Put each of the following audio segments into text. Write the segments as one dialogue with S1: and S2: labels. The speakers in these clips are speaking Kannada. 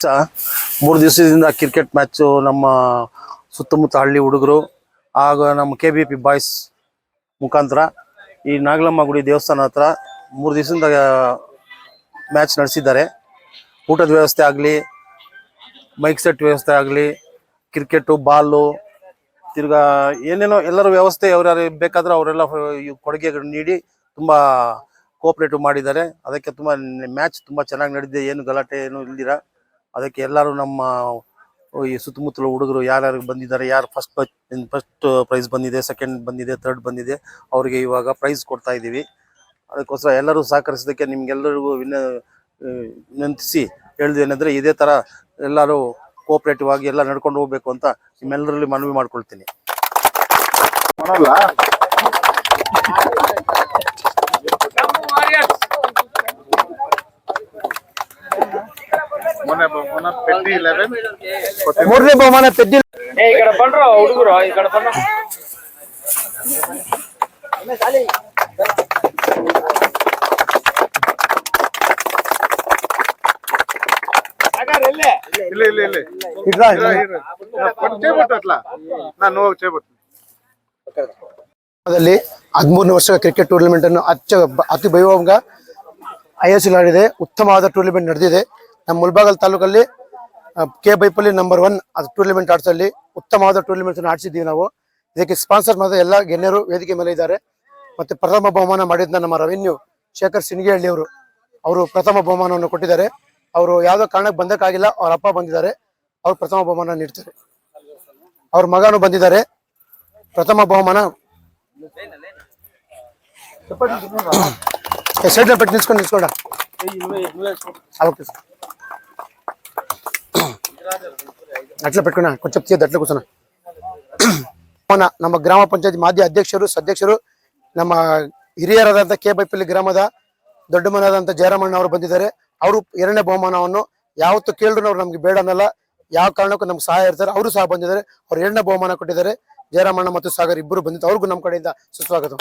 S1: 3 ದಿವಸದಿಂದ ಕ್ರಿಕೆಟ್ ಮ್ಯಾಚ್ ನಮ್ಮ ಸುತ್ತಮುತ್ತ ಹಳ್ಳಿ ಹುಡುಗರು ಹಾಗೂ ನಮ್ಮ KBP ಬಾಯ್ಸ್ ಮುಖಾಂತರ ಈ ನಾಗಲಮ್ಮ ಗುಡಿ ದೇವಸ್ಥಾನ ಹತ್ರ 3 ದಿವಸದಿಂದ ಮ್ಯಾಚ್ ನಡೆಸಿದ್ದಾರೆ. ಊಟದ ವ್ಯವಸ್ಥೆ ಆಗಲಿ, ಮೈಕ್ ಸೆಟ್ ವ್ಯವಸ್ಥೆ ಆಗಲಿ, ಕ್ರಿಕೆಟು ಬಾಲು ತಿರ್ಗಾ ಏನೇನೋ ಎಲ್ಲರ ವ್ಯವಸ್ಥೆ ಯಾರು ಬೇಕಾದ್ರೆ ಅವರೆಲ್ಲ ಕೊಡುಗೆ ನೀಡಿ ತುಂಬ ಕೋಆಪರೇಟಿವ್ ಮಾಡಿದ್ದಾರೆ. ಅದಕ್ಕೆ ತುಂಬ ಮ್ಯಾಚ್ ತುಂಬ ಚೆನ್ನಾಗಿ ನಡೆದಿದೆ. ಏನು ಗಲಾಟೆ ಏನು ಇಲ್ದಿರ ಅದಕ್ಕೆ ಎಲ್ಲರೂ ನಮ್ಮ ಈ ಸುತ್ತಮುತ್ತಲ ಹುಡುಗರು ಯಾರ್ಯಾರು ಬಂದಿದ್ದಾರೆ, ಯಾರು ಫಸ್ಟ್ ಪ್ರೈಸ್ ಬಂದಿದೆ, ಸೆಕೆಂಡ್ ಬಂದಿದೆ, ಥರ್ಡ್ ಬಂದಿದೆ, ಅವರಿಗೆ ಇವಾಗ ಪ್ರೈಸ್ ಕೊಡ್ತಾ ಇದ್ದೀವಿ. ಅದಕ್ಕೋಸ್ಕರ ಎಲ್ಲರೂ ಸಹಕರಿಸೋದಕ್ಕೆ ನಿಮ್ಗೆಲ್ಲರಿಗೂ ವಿನಂತಿಸಿ ಹೇಳಿದೇನೆಂದರೆ ಇದೇ ಥರ ಎಲ್ಲರೂ ಕೋಆಪರೇಟಿವ್ ಆಗಿ ಎಲ್ಲ ನಡ್ಕೊಂಡು ಹೋಗ್ಬೇಕು ಅಂತ ನಿಮ್ಮೆಲ್ಲರಲ್ಲಿ ಮನವಿ ಮಾಡ್ಕೊಳ್ತೀನಿ. ಮೂರನೇ ಬಹುಮಾನ ಪೆದ್ದಿ ಹುಡುಗರು ಈ ಕಡೆ ಬಂದ್ರು. ದಲ್ಲಿ 13ನೇ ವರ್ಷದ ಕ್ರಿಕೆಟ್ ಟೂರ್ನಮೆಂಟ್ ಅನ್ನು ಅತಿ ವೈಭವಂಗ ಆಯೋಜಿಸಲಾಗಿದೆ. ಉತ್ತಮವಾದ ಟೂರ್ನಮೆಂಟ್ ನಡೆದಿದೆ. ನಮ್ಮ ಮುಳಬಾಗಿಲು ತಾಲೂಕಲ್ಲಿ ಕೆ ಬೈಪಲ್ಲಿ ನಂಬರ್ 1 ಅದು ಟೂರ್ನಮೆಂಟ್ ಆಡಿಸಲ್ಲಿ ಉತ್ತಮವಾದ ಟೂರ್ನಮೆಂಟ್ ಅನ್ನು ಆಡಿಸಿದ್ದೀವಿ ನಾವು. ಇದಕ್ಕೆ ಸ್ಪಾನ್ಸರ್ ಮಾಡಿದ ಎಲ್ಲ ಗಣ್ಯರು ವೇದಿಕೆ ಮೇಲೆ ಇದ್ದಾರೆ. ಮತ್ತೆ ಪ್ರಥಮ ಬಹುಮಾನ ಮಾಡಿದ ನಮ್ಮ ರೆವೆನ್ಯೂ ಶೇಖರ್ ಸಿಂಗೇಹಳ್ಳಿ ಅವರು ಪ್ರಥಮ ಬಹುಮಾನವನ್ನು ಕೊಟ್ಟಿದ್ದಾರೆ. ಅವರು ಯಾವುದೋ ಕಾರಣಕ್ಕೆ ಬಂದಕ್ಕಾಗಿಲ್ಲ, ಅವ್ರ ಅಪ್ಪ ಬಂದಿದ್ದಾರೆ, ಅವ್ರು ಪ್ರಥಮ ಬಹುಮಾನ ನೀಡ್ತಾರೆ. ಅವ್ರ ಮಗನು ಬಂದಿದ್ದಾರೆ. ಪ್ರಥಮ ಬಹುಮಾನ ಸೈಡ್ ಪೆಟ್ಟು ನಿಲ್ಸ್ಕೊಂಡ అట్లా పెట్టుకున్నా కొంచెం అట్లా కూర్చున్నా. ನಮ್ಮ ಗ್ರಾಮ ಪಂಚಾಯತ್ ಮಾಜಿ ಅಧ್ಯಕ್ಷರು ಸದಸ್ಯರು ನಮ್ಮ ಹಿರಿಯರಾದಂಥ ಕೆ ಬೈಪಲ್ಲಿ ಗ್ರಾಮದ ದೊಡ್ಡ ಮನೆಯಾದಂಥ ಜಯರಾಮಣ್ಣ ಅವರು ಬಂದಿದ್ದಾರೆ. ಅವರು 2ನೇ ಬಹುಮಾನವನ್ನು ಯಾವತ್ತು ಕೇಳಿದ್ರು ಅವ್ರು ನಮ್ಗೆ ಬೇಡ ಅನ್ನಲ್ಲ, ಯಾವ ಕಾರಣಕ್ಕೂ ನಮ್ಗೆ ಸಹಾಯ ಇರ್ತಾರೆ. ಅವರು ಸಹ ಬಂದಿದ್ದಾರೆ. ಅವ್ರು 2ನೇ ಬಹುಮಾನ ಕೊಟ್ಟಿದ್ದಾರೆ. ಜಯರಾಮಣ್ಣ ಮತ್ತು ಸಾಗರ್ ಇಬ್ಬರು ಬಂದಿದ್ದು, ಅವ್ರಿಗೂ ನಮ್ಮ ಕಡೆಯಿಂದ ಸುಸ್ವಾಗತ.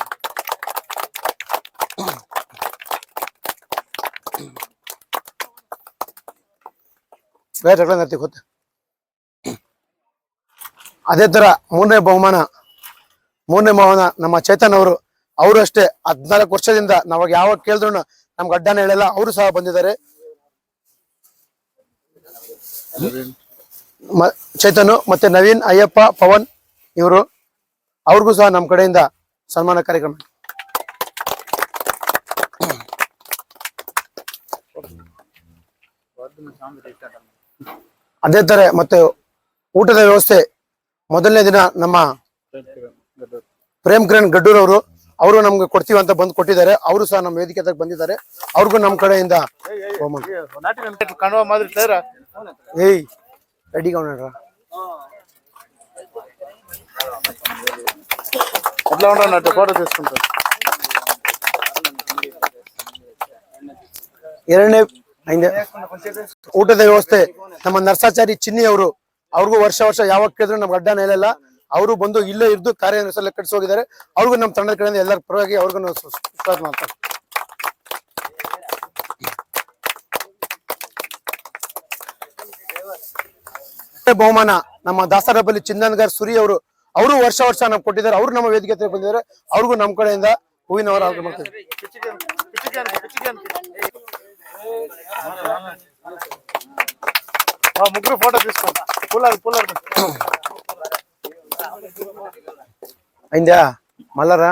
S1: ಅದೇ ತರ ಮೂರನೇ ಬಹುಮಾನ ನಮ್ಮ ಚೇತನ್ ಅವರು ಅಷ್ಟೇ 14 ವರ್ಷದಿಂದ ನಾವಾಗ ಯಾವಾಗ ಕೇಳಿದ್ರು ನಮ್ಗೆ ಅಡ್ಡಾನ ಹೇಳಲ್ಲ, ಅವರು ಸಹ ಬಂದಿದ್ದಾರೆ. ಚೇತನ್ ಮತ್ತೆ ನವೀನ್, ಅಯ್ಯಪ್ಪ, ಪವನ್ ಇವರು, ಅವ್ರಿಗೂ ಸಹ ನಮ್ಮ ಕಡೆಯಿಂದ ಸನ್ಮಾನ ಕಾರ್ಯಕ್ರಮ. ಅದೇ ತರ ಮತ್ತೆ ಊಟದ ವ್ಯವಸ್ಥೆ ಮೊದಲನೇ ದಿನ ನಮ್ಮ ಪ್ರೇಮ್ ಕಿರಣ್ ಗಡ್ಡೂರ್ ಅವರು ನಮ್ಗೆ ಕೊಡ್ತೀವಿ ಅಂತ ಬಂದು ಕೊಟ್ಟಿದ್ದಾರೆ. ಅವರು ಸಹ ನಮ್ಮ ವೇದಿಕೆ ಬಂದಿದ್ದಾರೆ. ಅವ್ರಿಗೂ ನಮ್ಮ ಕಡೆಯಿಂದ ಊಟದ ವ್ಯವಸ್ಥೆ ನಮ್ಮ ನರ್ಸಾಚಾರಿ ಚಿನ್ನಿ ಅವ್ರಿಗೂ ವರ್ಷ ಯಾವಾಗ ಕೇಳಿದ್ರು ನಮ್ಗೆ ಅಡ್ಡ ನೆಲೆಲ್ಲ, ಅವರು ಬಂದು ಇಲ್ಲೇ ಇದ್ದು ಕಾರ್ಯ ಕಟ್ಟಿಸಿ ಹೋಗಿದ್ದಾರೆ. ಅವ್ರಿಗೂ ನಮ್ಮ ತಂಡದ ಕಡೆಯಿಂದ ಎಲ್ಲರ ಪರವಾಗಿ ಅವ್ರಿಗೂ ಸ್ವಾಗತ ಮಾಡ್ತಾರೆ. ಬಹುಮಾನ ನಮ್ಮ ದಾಸರಬಲ್ಲಿ ಚಿಂದನ್ಗರ್ ಸುರಿ ಅವರು ವರ್ಷ ನಮ್ಗೆ ಕೊಟ್ಟಿದ್ದಾರೆ. ಅವರು ನಮ್ಮ ವೇದಿಕೆ ಬಂದಿದ್ದಾರೆ. ಅವ್ರಿಗೂ ನಮ್ಮ ಕಡೆಯಿಂದ ಹೂವಿನವರ ಮಾಡ್ತಾರೆ. ಮುಗ್ರು ಫೋಟೋ తీసుకుంటా ಕೂಲರ್ ಅయిందా ಮಲ್ಲರ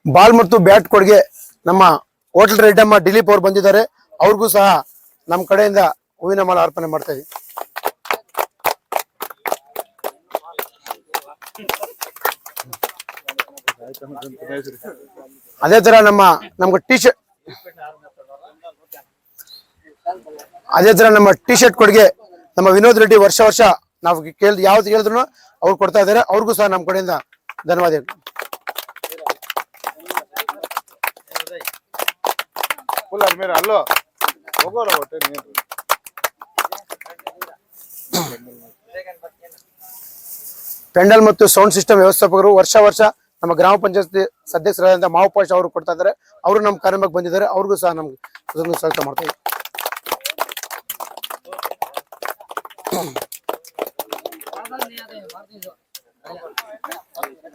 S1: ಬಾಲ್ ಮತ್ತು ಬ್ಯಾಟ್ ಕೊಡುಗೆ ನಮ್ಮ ಹೋಟೆಲ್ ರೆಡ್ಡಮ್ಮ ದಿಲೀಪ್ ಅವರು ಬಂದಿದ್ದಾರೆ. ಅವ್ರಿಗೂ ಸಹ ನಮ್ಮ ಕಡೆಯಿಂದ ಹೂವಿನ ಮಾಲೆ ಅರ್ಪಣೆ ಮಾಡ್ತಾ ಇದೀವಿ. ಅದೇ ತರ ನಮ್ಗೆ ಟಿ ಶರ್ಟ್ ಕೊಡುಗೆ ನಮ್ಮ ವಿನೋದ್ ರೆಡ್ಡಿ ವರ್ಷ ನಾವು ಯಾವ್ದು ಹೇಳಿದ್ರು ಅವ್ರು ಕೊಡ್ತಾ ಇದ್ದಾರೆ. ಅವ್ರಿಗೂ ಸಹ ನಮ್ಮ ಕಡೆಯಿಂದ ಧನ್ಯವಾದಗಳು. ಪೆಂಡಲ್ ಮತ್ತು ಸೌಂಡ್ ಸಿಸ್ಟಮ್ ವ್ಯವಸ್ಥಾಪಕರು ವರ್ಷ
S2: ನಮ್ಮ ಗ್ರಾಮ ಪಂಚಾಯತ್ ಸದಸ್ಯರಾದಂತ ಮಾವಪಾಶ್ ಅವರು ಕೊಡ್ತಾ ಇದ್ದಾರೆ. ಅವರು ನಮ್ಮ ಕಾರ್ಯಕ್ರಮಕ್ಕೆ ಬಂದಿದ್ದಾರೆ. ಅವ್ರಿಗೂ ಸಹ ನಮ್ಗೆ ಸ್ವಾಗತ ಮಾಡ್ತಾ ಇದ್ದೀವಿ.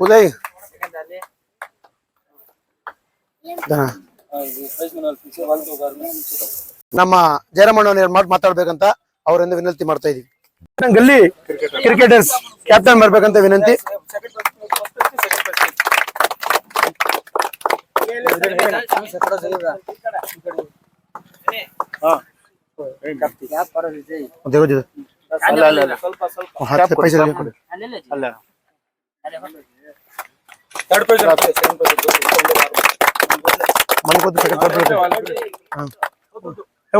S2: ಉದಯ್ ನಮ್ಮ ಜಯರಾಮಣ್ಣ ಮಾತಾಡ್ಬೇಕಂತ ಅವರಿಂದ ವಿನಂತಿ ಮಾಡ್ತಾ ಇದೀವಿ. ಗಲ್ಲಿ ಕ್ರಿಕೆಟರ್ಸ್ ಕ್ಯಾಪ್ಟನ್ ಬರ್ಬೇಕಂತ ವಿನಂತಿ.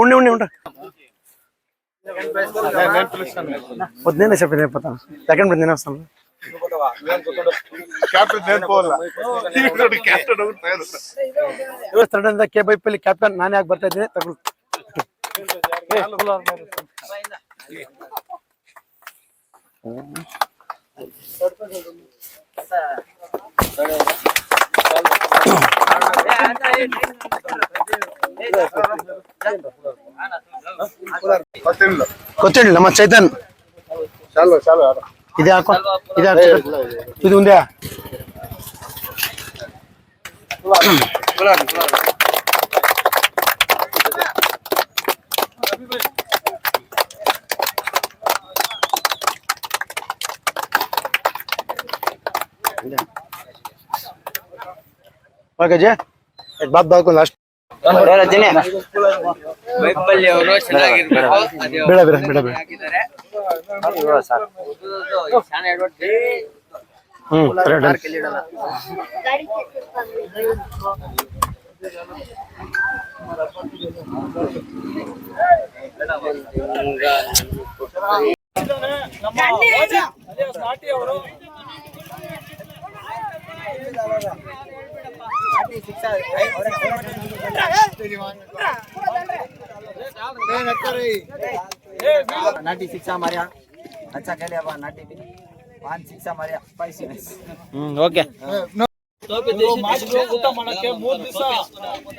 S2: ಉಣ್ಣೆ ಉಣ್ಣೆ ಉಂಟ సెకండ్ నేను వస్తాను. KBPL ಕ್ಯಾಪ್ಟನ್ ನಾನೇ ಆಗಿ ಬರ್ತಾ ಇದ್ದೀನಿ. కొచ్చండి ನಮ್ಮ ಚೈತನ್ ఇది ఇది ఉందా ಓಕೆ ಜೆ एक बात बात को लास्ट
S3: ವೈಫಲ್ಯ ಅವರು ಚೆನ್ನಾಗಿರ್ಬೇಕು.
S2: ಬೇಡ ಬೇಡ ಬೇಡ ಬೇಡ
S3: नाटी शिक्षा मारिया अच्छा खेले अब नाटी भी 5 शिक्षा मारिया 5 ಓಕೆ
S4: ಊಟ ಮಾಡಕ್ಕೆ 3 ದಿವಸ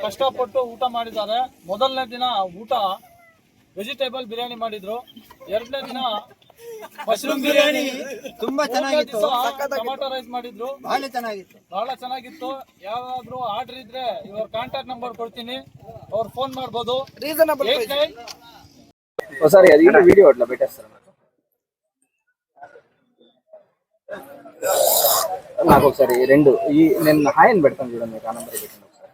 S4: ಕಷ್ಟಪಟ್ಟು ಊಟ ಮಾಡಿದ್ದಾರೆ. ಮೊದಲನೇ ದಿನ ಊಟ ವೆಜಿಟೇಬಲ್ ಬಿರಿಯಾನಿ ಮಾಡಿದ್ರು. ಎರಡನೇ ದಿನ ಮಶ್ರೂಮ್ ಬಿರಿಯಾನಿ
S3: ತುಂಬಾ ಚೆನ್ನಾಗಿತ್ತು.
S4: ಟೊಮಾಟೊ ರೈಸ್ ಮಾಡಿದ್ರು. ಬಹಳ ಚೆನ್ನಾಗಿತ್ತು. ಯಾರಾದ್ರೂ ಆರ್ಡರ್ ಇದ್ರೆ ಇವ್ರ ಕಾಂಟ್ಯಾಕ್ಟ್ ನಂಬರ್ ಕೊಡ್ತೀನಿ, ಅವ್ರು ಫೋನ್ ಮಾಡ್ಬೋದು.
S3: ఒకసారి అది వీడియో అట్లా పెట్టేస్తాను. నాకు ఒకసారి రెండు నేను హాయ్ అని పెడతాను చూడండి. మీకు ఆ నంబర్ పెట్టండి ఒకసారి.